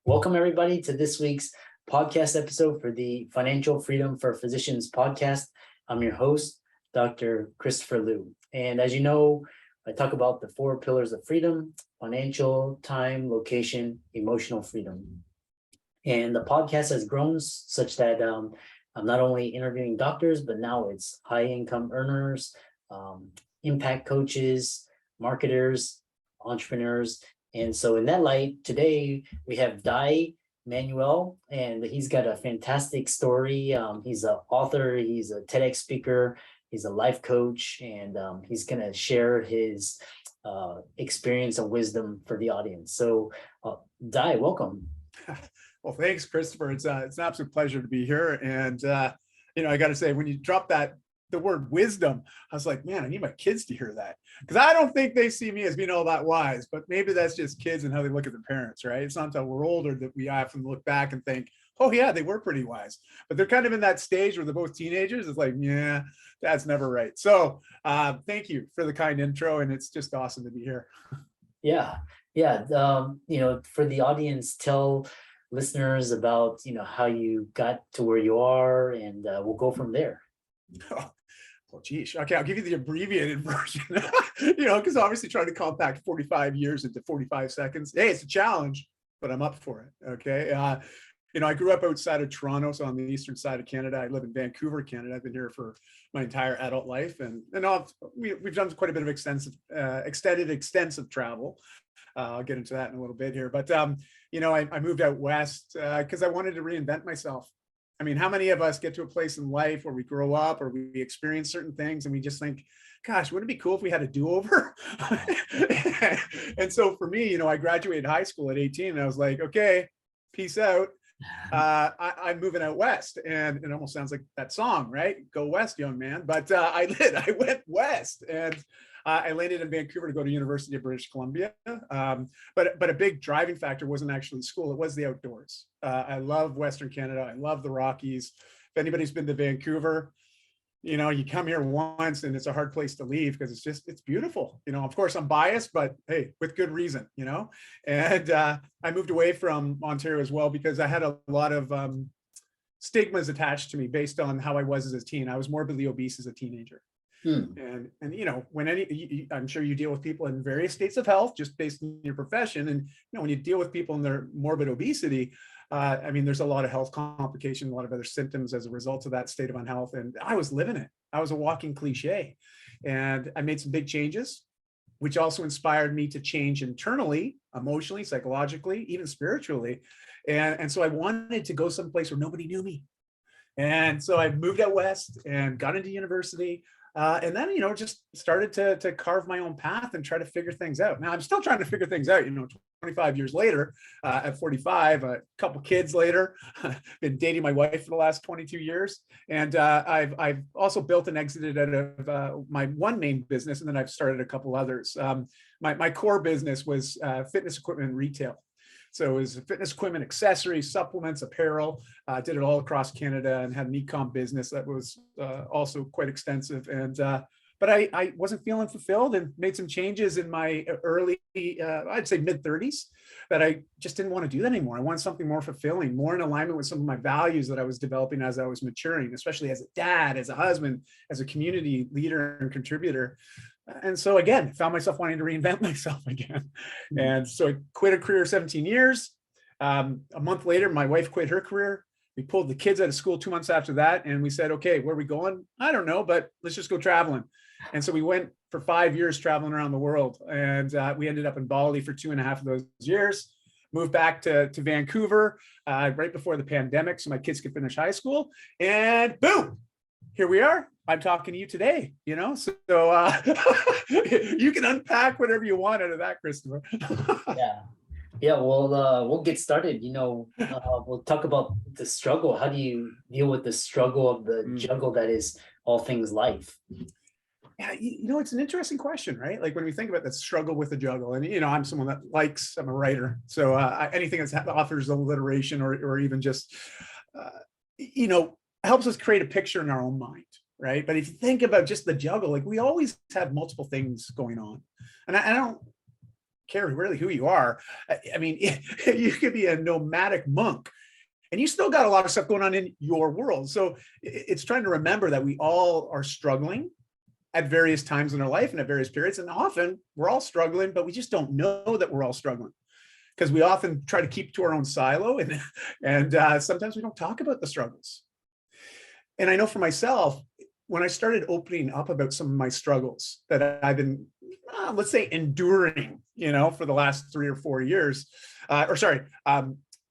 Welcome, everybody, to this week's podcast episode for the Financial Freedom for Physicians podcast. I'm your host, Dr. Christopher Liu. And as you know, I talk about the 4 pillars of freedom: financial, time, location, emotional freedom. And the podcast has grown such that I'm not only interviewing doctors, but now it's high income earners, impact coaches, marketers, entrepreneurs. And so in that light, today we have Dai Manuel, and he's got a fantastic story. He's an author, he's a TEDx speaker, he's a life coach, and he's going to share his experience and wisdom for the audience. So Dai, welcome. Well, thanks, Christopher. It's an absolute pleasure to be here. And, I got to say, when you drop the word wisdom, I was like, man, I need my kids to hear that, because I don't think they see me as being all that wise, but maybe that's just kids and how they look at their parents, right? It's not until we're older that we often look back and think, oh yeah, they were pretty wise, but they're kind of in that stage where they're both teenagers. It's like, yeah, that's never right. So thank you for the kind intro. And it's just awesome to be here. Yeah. For the audience, tell listeners about, how you got to where you are, and we'll go from there. Oh, geez. Okay, I'll give you the abbreviated version, because obviously trying to compact 45 years into 45 seconds. Hey, it's a challenge, but I'm up for it. Okay. I grew up outside of Toronto, so on the eastern side of Canada. I live in Vancouver, Canada. I've been here for my entire adult life, and we've done quite a bit of extensive travel. I'll get into that in a little bit here, but I moved out west because I wanted to reinvent myself. I mean, how many of us get to a place in life where we grow up or we experience certain things and we just think, gosh, wouldn't it be cool if we had a do-over? And so for me, I graduated high school at 18 and I was like, okay, peace out. I'm moving out west, and it almost sounds like that song, right? Go west, young man. But I went west, and I landed in Vancouver to go to University of British Columbia. But a big driving factor wasn't actually school; it was the outdoors. I love Western Canada. I love the Rockies. If anybody's been to Vancouver, you come here once and it's a hard place to leave because it's beautiful. Of course I'm biased, but hey, with good reason, and I moved away from Ontario as well because I had a lot of stigmas attached to me based on how I was as a teen. I was morbidly obese as a teenager. And I'm sure you deal with people in various states of health just based on your profession. And, when you deal with people in their morbid obesity, there's a lot of health complications, a lot of other symptoms as a result of that state of unhealth. And I was living it. I was a walking cliche. And I made some big changes, which also inspired me to change internally, emotionally, psychologically, even spiritually. And so I wanted to go someplace where nobody knew me. And so I moved out west and got into university. And then, just started to carve my own path and try to figure things out. Now, I'm still trying to figure things out, 25 years later, at 45, a couple kids later, been dating my wife for the last 22 years. And I've also built and exited out of my one main business, and then I've started a couple others. My core business was fitness equipment retail. So it was fitness equipment, accessories, supplements, apparel. Did it all across Canada and had an e-com business that was also quite extensive. And but I wasn't feeling fulfilled and made some changes in my early, I'd say mid-30s, that I just didn't want to do that anymore. I wanted something more fulfilling, more in alignment with some of my values that I was developing as I was maturing, especially as a dad, as a husband, as a community leader and contributor. And so again, found myself wanting to reinvent myself again. And so I quit a career 17 years. A month later, my wife quit her career. We pulled the kids out of school 2 months after that. And we said, okay, where are we going? I don't know, but let's just go traveling. And so we went for 5 years traveling around the world. And we ended up in Bali for 2.5 of those years. Moved back to Vancouver right before the pandemic so my kids could finish high school. And boom, here we are. I'm talking to you today, so you can unpack whatever you want out of that, Christopher. Yeah. Well, we'll get started. We'll talk about the struggle. How do you deal with the struggle of the juggle that is all things life? Yeah, it's an interesting question, right? Like when we think about that struggle with the juggle, and I'm someone that I'm a writer, so anything that offers alliteration or even just helps us create a picture in our own mind. Right. But if you think about just the juggle, like we always have multiple things going on. And I don't care really who you are. I mean, you could be a nomadic monk and you still got a lot of stuff going on in your world. So it's trying to remember that we all are struggling at various times in our life and at various periods. And often we're all struggling, but we just don't know that we're all struggling because we often try to keep to our own silo. And sometimes we don't talk about the struggles. And I know for myself, when I started opening up about some of my struggles that I've been, let's say, enduring, for the last 3 or 4 years,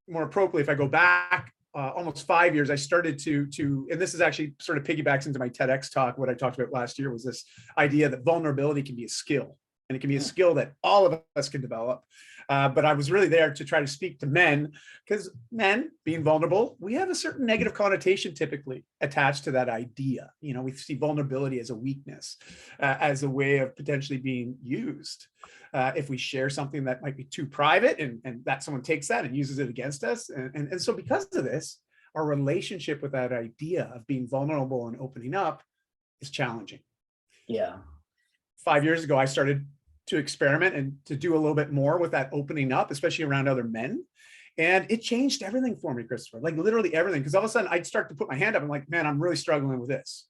more appropriately, if I go back almost 5 years, I started to, and this is actually sort of piggybacks into my TEDx talk. What I talked about last year was this idea that vulnerability can be a skill, and it can be a skill that all of us can develop. But I was really there to try to speak to men, because men being vulnerable, we have a certain negative connotation typically attached to that idea. We see vulnerability as a weakness, as a way of potentially being used. If we share something that might be too private and that someone takes that and uses it against us. And so because of this, our relationship with that idea of being vulnerable and opening up is challenging. Yeah. 5 years ago, I started to experiment and to do a little bit more with that opening up, especially around other men. And it changed everything for me, Christopher, like literally everything. Because all of a sudden I'd start to put my hand up and like, man, I'm really struggling with this.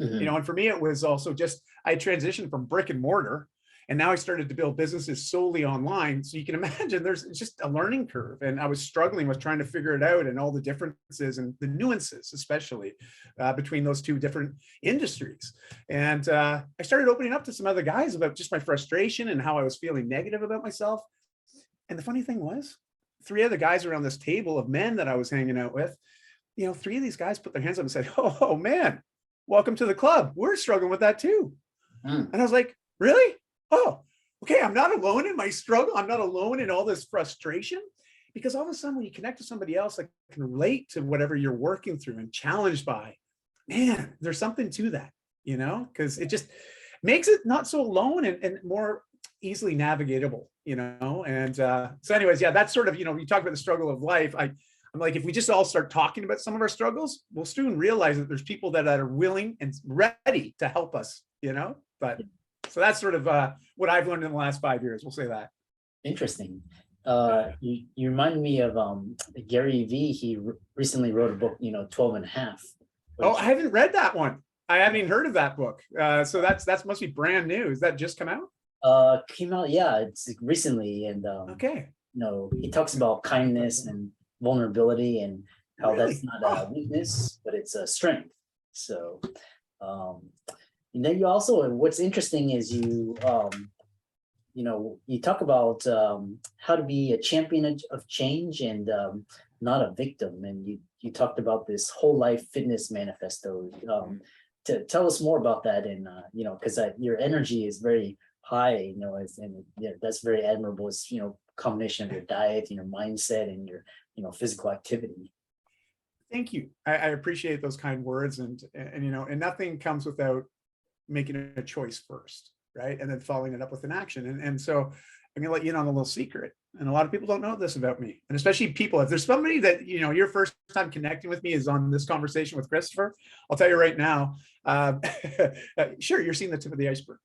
And for me, it was also just, I transitioned from brick and mortar. And now I started to build businesses solely online. So you can imagine there's just a learning curve. And I was struggling with trying to figure it out and all the differences and the nuances, especially between those two different industries. And I started opening up to some other guys about just my frustration and how I was feeling negative about myself. And the funny thing was, 3 other guys around this table of men that I was hanging out with, 3 of these guys put their hands up and said, oh man, welcome to the club. We're struggling with that too. And I was like, really? Oh, okay. I'm not alone in my struggle. I'm not alone in all this frustration, because all of a sudden when you connect to somebody else that can relate to whatever you're working through and challenged by, man, there's something to that, because it just makes it not so alone and more easily navigatable, and so anyways, yeah, that's sort of, you talk about the struggle of life. I'm like, if we just all start talking about some of our struggles, we'll soon realize that there's people that are willing and ready to help us, but so that's sort of what I've learned in the last 5 years. We'll say that. Interesting. You remind me of Gary Vee. He recently wrote a book, 12 and a half. Oh, I haven't read that one. I haven't even heard of that book. So that's must be brand new. Is that just come out? Came out, yeah, it's recently. And okay. He talks about kindness and vulnerability and how Really? that's not a weakness, but it's a strength. So and then you also, what's interesting is you talk about how to be a champion of change and not a victim. And you talked about this whole life fitness manifesto. To tell us more about that, and because your energy is very high, that's very admirable. It's combination of your diet, your mindset, and your physical activity. Thank you. I appreciate those kind words, and nothing comes without making a choice first, right? And then following it up with an action. And so I'm gonna let you in on a little secret. And a lot of people don't know this about me. And especially people, if there's somebody that, your first time connecting with me is on this conversation with Christopher, I'll tell you right now, sure, you're seeing the tip of the iceberg.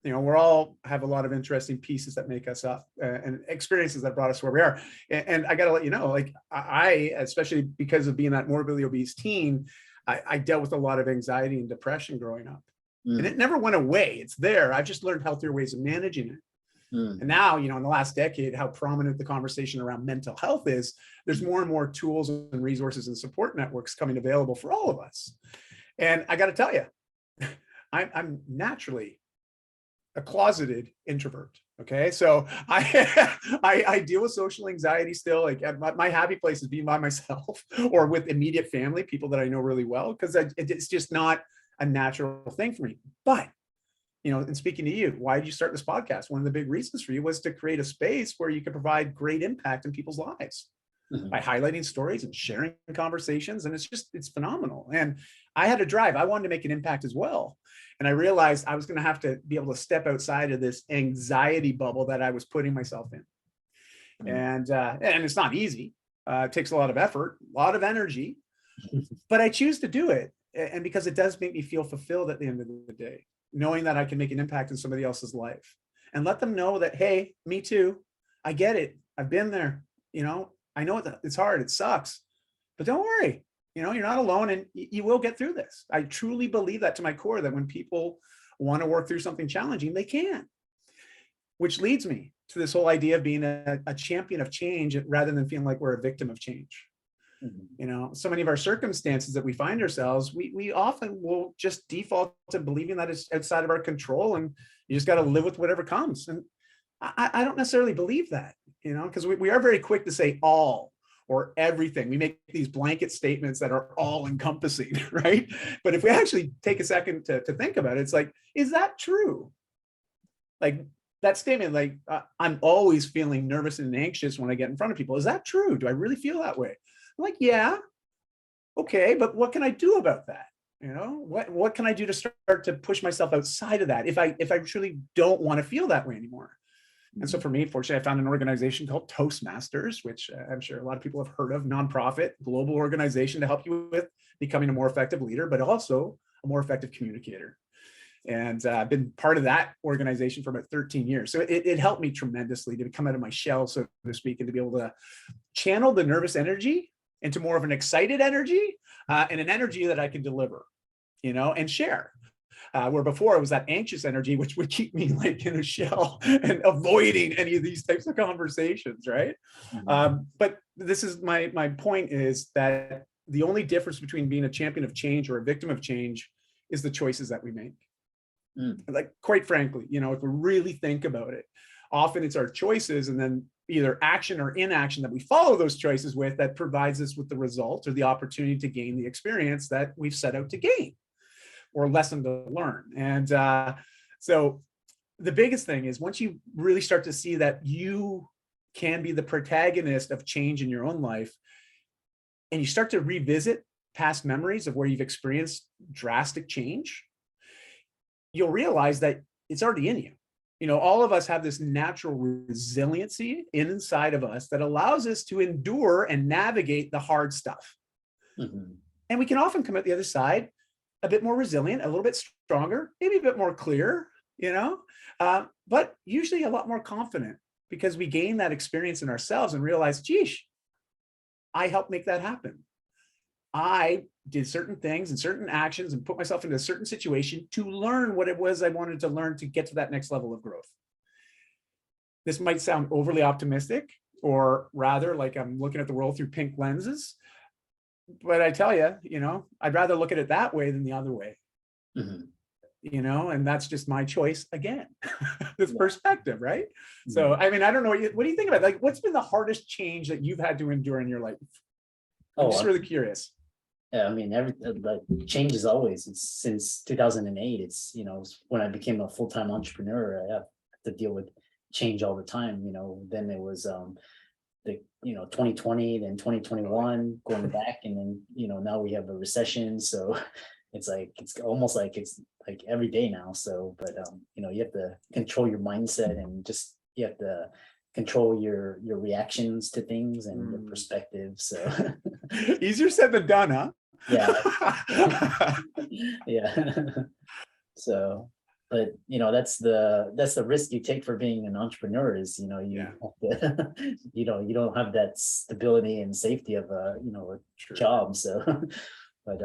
We're all have a lot of interesting pieces that make us up and experiences that brought us where we are. And I got to let you know, like I, especially because of being that morbidly obese teen, I dealt with a lot of anxiety and depression growing up. And it never went away. It's there. I've just learned healthier ways of managing it. And now, in the last decade, how prominent the conversation around mental health is, there's more and more tools and resources and support networks coming available for all of us. And I got to tell you, I'm naturally a closeted introvert. Okay. So I deal with social anxiety still. Like my happy place is being by myself or with immediate family, people that I know really well, because it's just not a natural thing for me. But, and speaking to you, why did you start this podcast? One of the big reasons for you was to create a space where you could provide great impact in people's lives by highlighting stories and sharing conversations. And it's phenomenal. And I had a drive. I wanted to make an impact as well. And I realized I was going to have to be able to step outside of this anxiety bubble that I was putting myself in. And it's not easy. It takes a lot of effort, a lot of energy, but I choose to do it. And because it does make me feel fulfilled at the end of the day, knowing that I can make an impact in somebody else's life. and let them know that, hey, me too. I get it. I've been there. I know it's hard. It sucks, but don't worry. You're not alone, and you will get through this. I truly believe that to my core, that when people want to work through something challenging, they can. Which leads me to this whole idea of being a champion of change rather than feeling like we're a victim of change. So many of our circumstances that we find ourselves, we often will just default to believing that it's outside of our control, and you just got to live with whatever comes. And I don't necessarily believe that, because we are very quick to say all or everything. We make these blanket statements that are all encompassing, right? But if we actually take a second to think about it, it's like, is that true? Like that statement, like, I'm always feeling nervous and anxious when I get in front of people. Is that true? Do I really feel that way? I'm like, yeah, okay, but what can I do about that? What can I do to start to push myself outside of that if I truly don't want to feel that way anymore? And so for me, fortunately, I found an organization called Toastmasters, which I'm sure a lot of people have heard of, nonprofit, global organization to help you with becoming a more effective leader, but also a more effective communicator. And I've been part of that organization for about 13 years. So it helped me tremendously to come out of my shell, so to speak, and to be able to channel the nervous energy into more of an excited energy and an energy that I can deliver, and share. Where before it was that anxious energy, which would keep me like in a shell and avoiding any of these types of conversations, right? But this is my point, is that the only difference between being a champion of change or a victim of change is the choices that we make. Like, quite frankly, if we really think about it, often it's our choices and then either action or inaction that we follow those choices with that provides us with the result or the opportunity to gain the experience that we've set out to gain or lesson to learn. And so the biggest thing is, once you really start to see that you can be the protagonist of change in your own life, and you start to revisit past memories of where you've experienced drastic change, you'll realize that it's already in you. All of us have this natural resiliency inside of us that allows us to endure and navigate the hard stuff. And we can often come out the other side a bit more resilient, a little bit stronger, maybe a bit more clear, but usually a lot more confident, because we gain that experience in ourselves and realize, geesh, I helped make that happen. I did certain things and certain actions and put myself into a certain situation to learn what it was I wanted to learn to get to that next level of growth. This might sound overly optimistic, or rather like I'm looking at the world through pink lenses, but I tell you, I'd rather look at it that way than the other way. And that's just my choice again. This perspective, right? So, I mean, I don't know, what do you think about it? Like, what's been the hardest change that you've had to endure in your life? I'm just really curious. Yeah, I mean, like, change is always. It's since 2008. It's when I became a full-time entrepreneur, I have to deal with change all the time. Then it was the 2020, then 2021, going back, and then now we have a recession. So it's almost like it's like every day now. So, but you have to control your mindset, and just you have to control your reactions to things and your perspective. So easier said than done, huh? Yeah. Yeah. So, but that's the risk you take for being an entrepreneur, is you have to, you don't have that stability and safety of a job. So but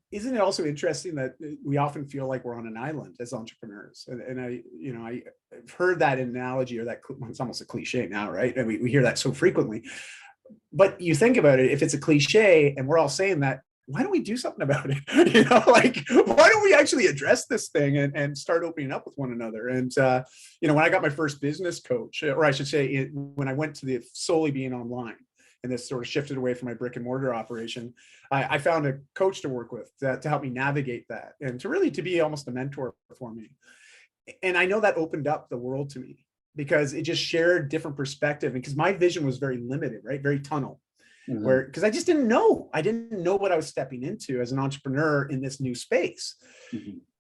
isn't it also interesting that we often feel like we're on an island as entrepreneurs? And I've heard that analogy, or that it's almost a cliche now, right? And we hear that so frequently. But you think about it, if it's a cliche and we're all saying that, why don't we do something about it? Why don't we actually address this thing and start opening up with one another? And when I got my first business coach, or I should say, when I went to the solely being online, and this sort of shifted away from my brick and mortar operation, I found a coach to work with to help me navigate that, and to be almost a mentor for me. And I know that opened up the world to me, because it just shared different perspective, because my vision was very limited, right? Very tunnel. Because I just didn't know. I didn't know what I was stepping into as an entrepreneur in this new space.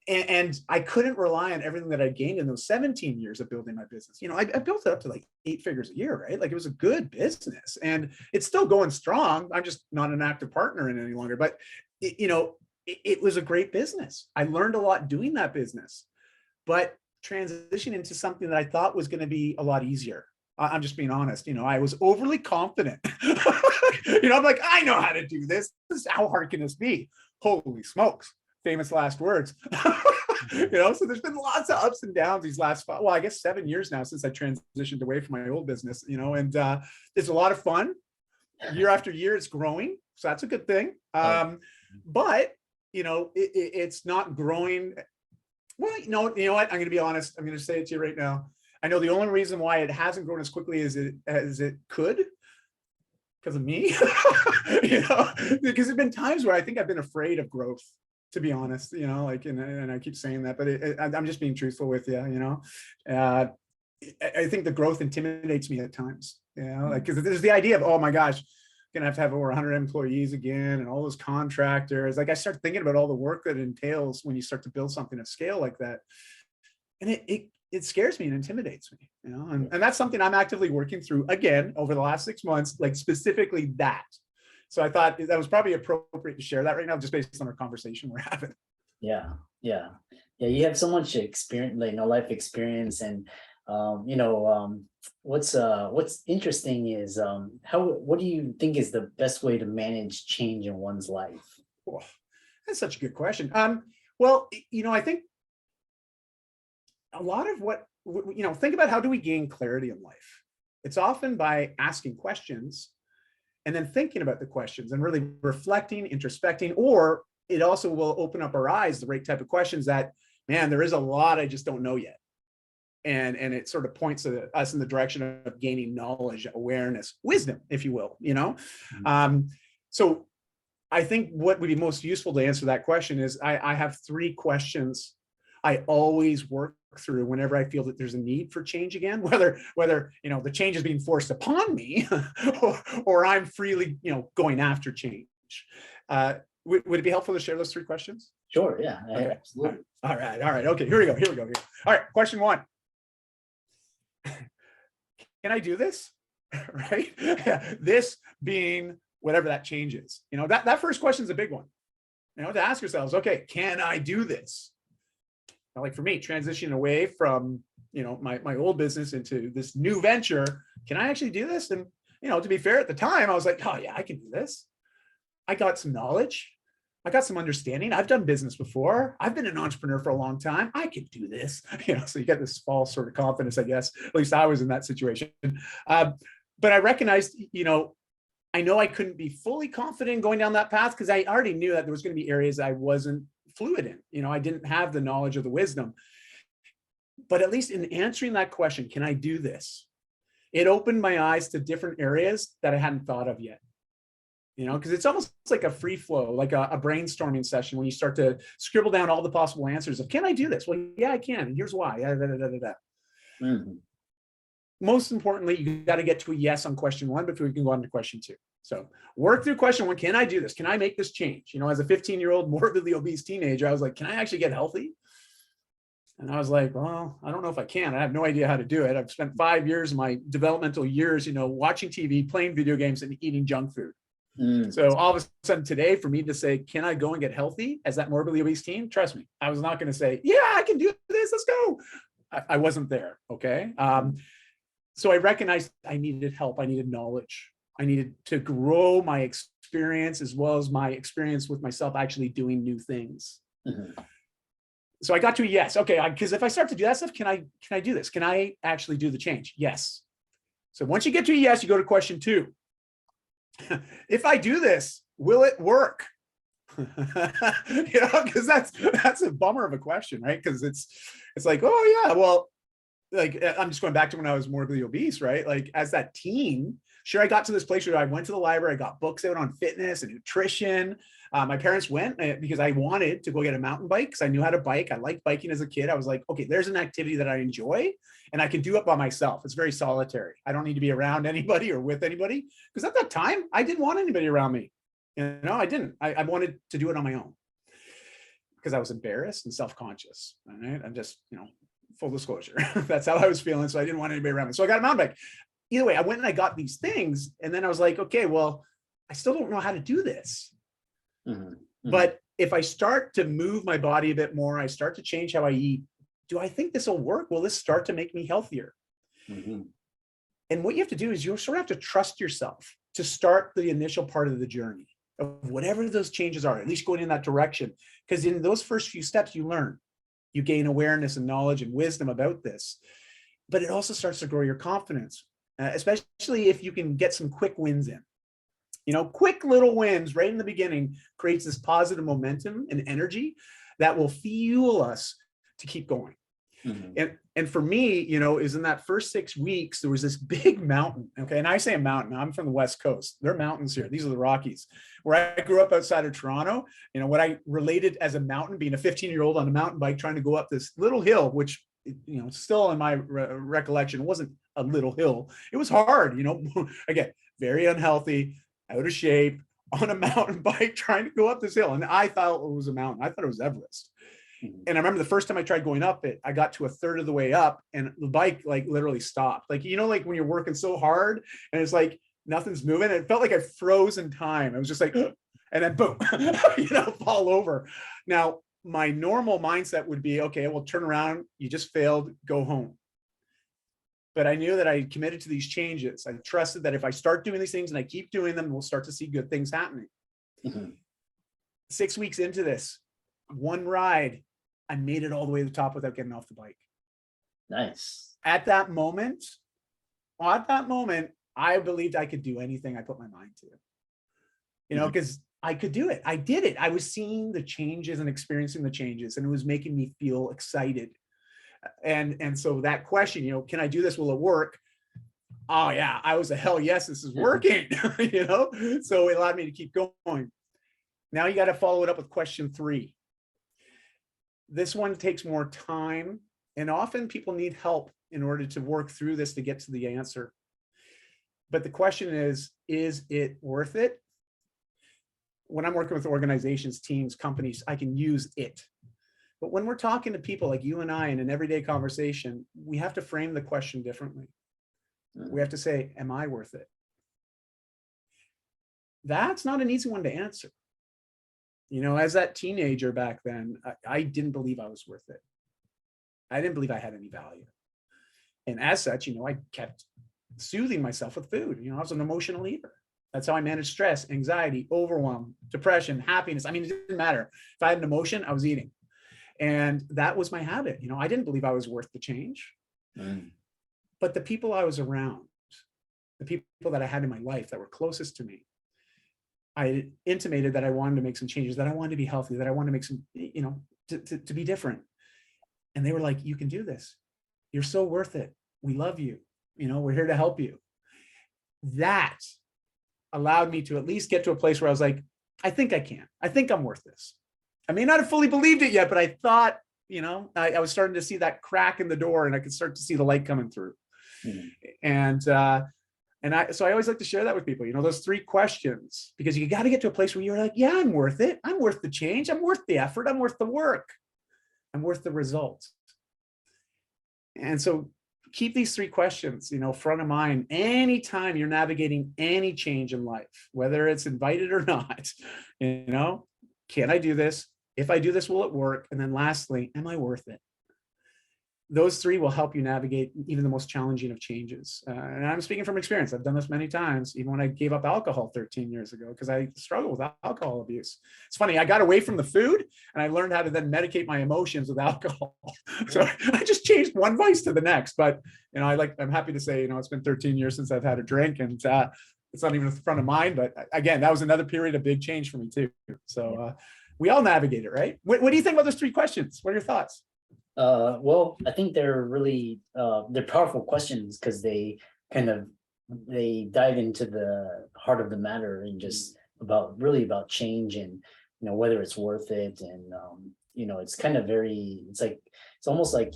And I couldn't rely on everything that I gained in those 17 years of building my business. I built it up to like 8 figures a year, right? Like, it was a good business, and it's still going strong. I'm just not an active partner in it any longer, but it was a great business. I learned a lot doing that business, but transition into something that I thought was going to be a lot easier. I'm just being honest. I was overly confident. I'm like, I know how to do this. How hard can this be? Holy smokes. Famous last words. So there's been lots of ups and downs these last I guess 7 years now since I transitioned away from my old business, and it's a lot of fun. Year after year, it's growing. So that's a good thing. But, it's not growing. Well, you know what? I'm going to be honest. I'm going to say it to you right now. I know the only reason why it hasn't grown as quickly as it could, because of me, because there've been times where I think I've been afraid of growth, to be honest, and I keep saying that, but I'm just being truthful with you, I think the growth intimidates me at times, because there's the idea of, oh my gosh, gonna have to have over 100 employees again and all those contractors. Like I start thinking about all the work that it entails when you start to build something at scale like that. And it scares me and intimidates me, and that's something I'm actively working through again over the last 6 months, like specifically that. So I thought that was probably appropriate to share that right now, just based on our conversation we're having. Yeah. You have so much experience, life experience, and what's interesting is what do you think is the best way to manage change in one's life? Oh, that's such a good question. Well, I think a lot of what, think about how do we gain clarity in life? It's often by asking questions and then thinking about the questions and really reflecting, introspecting, or it also will open up our eyes, the right type of questions that, man, there is a lot I just don't know yet. And it sort of points us in the direction of gaining knowledge, awareness, wisdom, if you will, So I think what would be most useful to answer that question is I have 3 questions I always work through whenever I feel that there's a need for change again, whether the change is being forced upon me or I'm freely going after change. Would it be helpful to share those 3 questions? Sure. Yeah. Okay. Absolutely. All right. Okay. Here we go. All right. Question 1. Can I do this? Right. This being whatever that change is. That first question is a big one. To ask yourselves, okay, can I do this? Now, like for me, transitioning away from my old business into this new venture, can I actually do this? And to be fair, at the time, I was like, oh yeah, I can do this. I got some knowledge. I got some understanding. I've done business before. I've been an entrepreneur for a long time. I can do this. So you get this false sort of confidence, I guess. At least I was in that situation. But I recognized, I know I couldn't be fully confident going down that path because I already knew that there was going to be areas I wasn't fluid in. I didn't have the knowledge or the wisdom. But at least in answering that question, can I do this? It opened my eyes to different areas that I hadn't thought of yet. Because it's almost like a free flow, like a brainstorming session when you start to scribble down all the possible answers of, can I do this? Well, yeah, I can. And here's why. Mm-hmm. Most importantly, you got to get to a yes on question 1 before you can go on to question 2. So work through question 1. Can I do this? Can I make this change? As a 15-year-old morbidly obese teenager, I was like, can I actually get healthy? And I was like, well, I don't know if I can. I have no idea how to do it. I've spent 5 years of my developmental years, watching TV, playing video games, and eating junk food. So all of a sudden today, for me to say, can I go and get healthy as that morbidly obese teen? Trust me, I was not going to say, yeah, I can do this. Let's go. I wasn't there. Okay. So I recognized I needed help. I needed knowledge. I needed to grow my experience as well as my experience with myself actually doing new things. Mm-hmm. So I got to a yes. Okay. Because if I start to do that stuff, can I do this? Can I actually do the change? Yes. So once you get to a yes, you go to question 2. If I do this, will it work? Because that's a bummer of a question, right? Because it's like, oh yeah, well, like I'm just going back to when I was morbidly obese, right? Like as that teen, sure, I got to this place where I went to the library, I got books out on fitness and nutrition. My parents went because I wanted to go get a mountain bike because I knew how to bike. I liked biking as a kid. I was like, okay, there's an activity that I enjoy and I can do it by myself. It's very solitary. I don't need to be around anybody or with anybody because at that time, I didn't want anybody around me. I didn't. I wanted to do it on my own because I was embarrassed and self-conscious. Right? I'm just, full disclosure. That's how I was feeling. So I didn't want anybody around me. So I got a mountain bike. Either way, I went and I got these things. And then I was like, okay, well, I still don't know how to do this. Mm-hmm. But if I start to move my body a bit more, I start to change how I eat, do I think this will work? Will this start to make me healthier? Mhm. And what you have to do is you sort of have to trust yourself to start the initial part of the journey of whatever those changes are, at least going in that direction. Because in those first few steps, you learn, you gain awareness and knowledge and wisdom about this. But it also starts to grow your confidence, especially if you can get some quick wins in. Quick little wins right in the beginning creates this positive momentum and energy that will fuel us to keep going. Mhm. And for me, is in that first 6 weeks, there was this big mountain. Okay. And I say a mountain, I'm from the West Coast. There are mountains here. These are the Rockies. Where I grew up outside of Toronto, what I related as a mountain, being a 15-year-old on a mountain bike, trying to go up this little hill, which, still in my recollection, wasn't a little hill. It was hard, again, very unhealthy, out of shape, on a mountain bike, trying to go up this hill. And I thought it was a mountain. I thought it was Everest. Mhm. And I remember the first time I tried going up it, I got to a third of the way up and the bike like literally stopped. Like, like when you're working so hard and it's like nothing's moving. It felt like I froze in time. I was just like, and then boom, fall over. Now, my normal mindset would be, okay, well, turn around. You just failed, go home. But I knew that I committed to these changes. I trusted that if I start doing these things and I keep doing them, we'll start to see good things happening. Mhm. 6 weeks into this, one ride, I made it all the way to the top without getting off the bike. Nice. At that moment, I believed I could do anything I put my mind to, because I could do it. I did it. I was seeing the changes and experiencing the changes, and it was making me feel excited. And so that question, can I do this? Will it work? Oh yeah, I was a hell yes, this is working. So it allowed me to keep going. Now you got to follow it up with question 3. This one takes more time, and often people need help in order to work through this to get to the answer. But the question is it worth it? When I'm working with organizations, teams, companies, I can use it. But when we're talking to people like you and I in an everyday conversation, we have to frame the question differently. We have to say, am I worth it? That's not an easy one to answer. As that teenager back then, I didn't believe I was worth it. I didn't believe I had any value. And as such, I kept soothing myself with food. I was an emotional eater. That's how I managed stress, anxiety, overwhelm, depression, happiness. I mean, it didn't matter. If I had an emotion, I was eating. And that was my habit. I didn't believe I was worth the change. But the people I was around, the people that I had in my life that were closest to me, I intimated that I wanted to make some changes, that I wanted to be healthy, that I wanted to make some, to be different. And they were like, you can do this. You're so worth it. We love you. We're here to help you. That allowed me to at least get to a place where I was like, I think I can. I think I'm worth this. I may not have fully believed it yet, but I thought, I was starting to see that crack in the door and I could start to see the light coming through. So I always like to share that with people, those 3 questions, because you got to get to a place where you're like, yeah, I'm worth it. I'm worth the change. I'm worth the effort. I'm worth the work. I'm worth the results. And so keep these 3 questions, front of mind anytime you're navigating any change in life, whether it's invited or not. Can I do this? If I do this, will it work? And then lastly, am I worth it? Those 3 will help you navigate even the most challenging of changes. And I'm speaking from experience. I've done this many times, even when I gave up alcohol 13 years ago, because I struggled with alcohol abuse. It's funny, I got away from the food and I learned how to then medicate my emotions with alcohol. So I just changed one vice to the next. But, I'm happy to say, it's been 13 years since I've had a drink, and it's not even in front of mind. But again, that was another period of big change for me too. So we all navigate it, right? What do you think about those 3 questions? What are your thoughts? Well, I think they're really they're powerful questions because they dive into the heart of the matter and just about change and whether it's worth it, and it's kind of it's almost like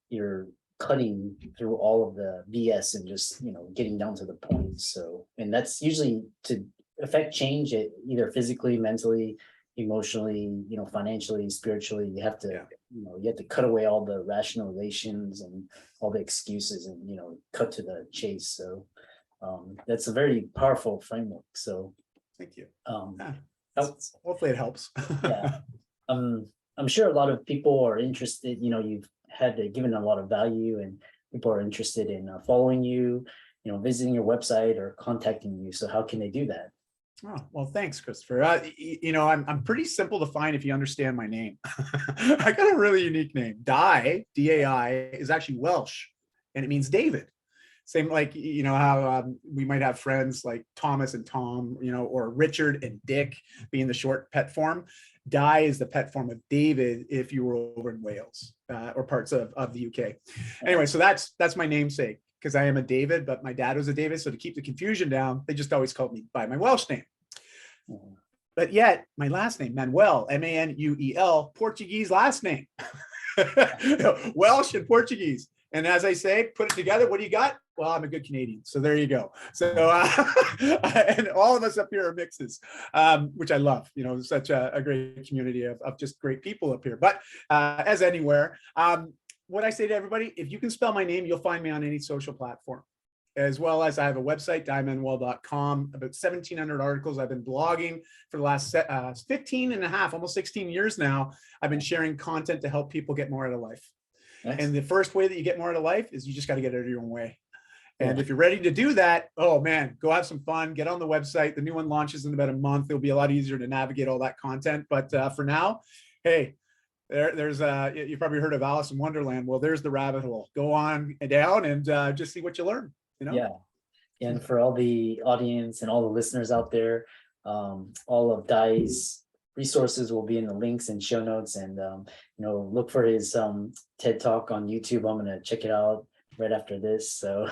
you're cutting through all of the BS and just getting down to the point. So, and that's usually to affect change, either physically, mentally, emotionally, financially, spiritually. You have to cut away all the rationalizations and all the excuses and cut to the chase. So that's a very powerful framework. So thank you. helps. Hopefully it helps. Yeah. I'm sure a lot of people are interested, you've had given a lot of value, and people are interested in following you, visiting your website or contacting you. So how can they do that? Oh, well, thanks, Christopher. I'm pretty simple to find if you understand my name. I got a really unique name. Dai, D-A-I, is actually Welsh, and it means David. Same like, how we might have friends like Thomas and Tom, or Richard and Dick being the short pet form. Dai is the pet form of David if you were over in Wales or parts of the UK. Anyway, so that's my namesake, because I am a David, but my dad was a David. So to keep the confusion down, they just always called me by my Welsh name. But yet my last name, Manuel, M-A-N-U-E-L, Portuguese last name. Welsh and Portuguese. And as I say, put it together, what do you got? Well, I'm a good Canadian. So there you go. So, and all of us up here are mixes, which I love, such a great community of just great people up here. But as anywhere, what I say to everybody, if you can spell my name, you'll find me on any social platform, as well as I have a website, daimanuel.com, about 1,700 articles. I've been blogging for the last 15 and a half, almost 16 years now. I've been sharing content to help people get more out of life. Nice. And the first way that you get more out of life is you just got to get out of your own way. And if you're ready to do that, oh man, go have some fun, get on the website. The new one launches in about a month. It'll be a lot easier to navigate all that content. But for now, hey, there's you probably heard of Alice in Wonderland. Well, there's the rabbit hole. Go on down and just see what you learn. Yeah. And for all the audience and all the listeners out there, all of Dai's resources will be in the links and show notes. And look for his TED Talk on YouTube. I'm gonna check it out right after this. So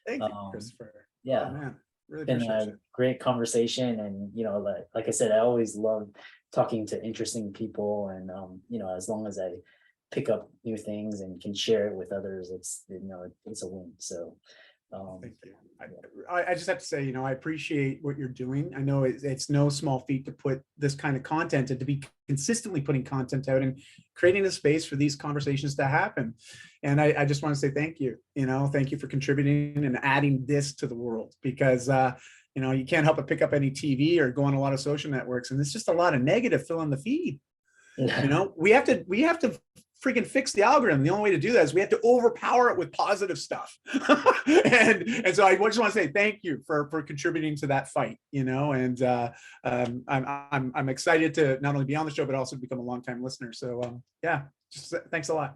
thank you, Christopher. Yeah, oh, man. Really been a great conversation. And like I said, I always love talking to interesting people. And as long as I pick up new things and can share it with others, it's a win. So thank you. I just have to say, I appreciate what you're doing. I know it's no small feat to put this kind of content and to be consistently putting content out and creating a space for these conversations to happen. And I just want to say thank you. Thank you for contributing and adding this to the world, because you can't help but pick up any TV or go on a lot of social networks, and it's just a lot of negative filling the feed. We have to freaking fix the algorithm. The only way to do that is we have to overpower it with positive stuff. and so I just want to say thank you for contributing to that fight, and I'm excited to not only be on the show, but also become a longtime listener. So yeah, just thanks a lot.